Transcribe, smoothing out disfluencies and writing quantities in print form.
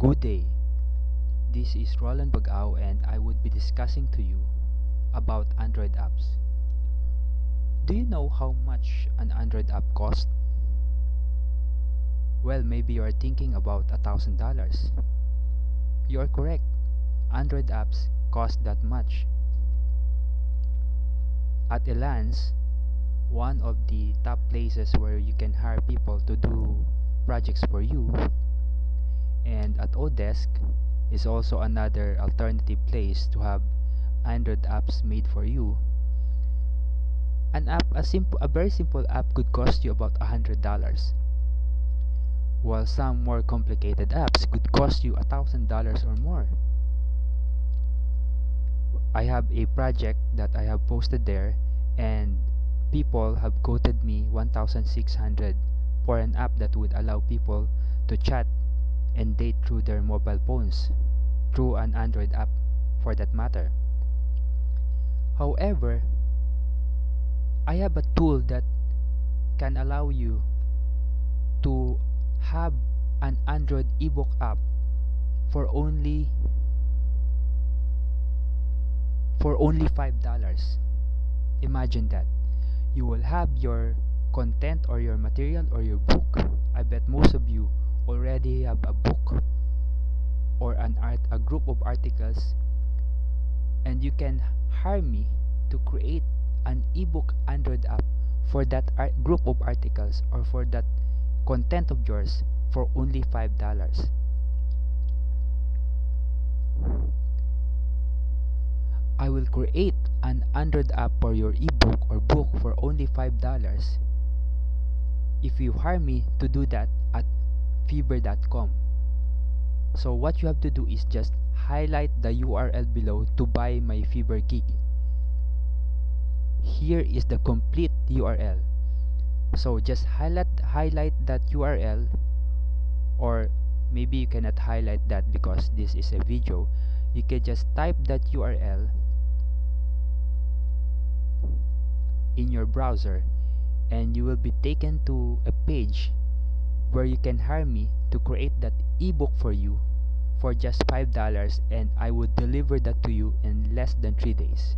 Good day. This is Roland Bagao and I would be discussing to you about Android apps. Do you know how much an Android app costs? Well, maybe you are thinking about $1,000. You are correct. Android apps cost that much. At Elance, one of the top places where you can hire people to do projects for you, and at Odesk is also another alternative place to have Android apps made for you. A very simple app could cost you about $100, while some more complicated apps could cost you $1,000 or more. I have a project that I have posted there, and people have quoted me 1,600 for an app that would allow people to chat and date through their mobile phones, through an Android app for that matter. However, I have a tool that can allow you to have an Android ebook app for only $5. Imagine that. You will have your content or your material or your book. I bet most of you already have a book or a group of articles, and you can hire me to create an ebook Android app for that group of articles or for that content of yours for only $5. I will create an Android app for your ebook or book for only $5 if you hire me to do that at Fiverr.com. So what you have to do is just highlight the URL below to buy my Fiverr gig. Here is the complete URL. So just highlight that URL, or maybe you cannot highlight that because this is a video. You can just type that URL in your browser and you will be taken to a page where you can hire me to create that ebook for you for just $5, and I would deliver that to you in less than 3 days.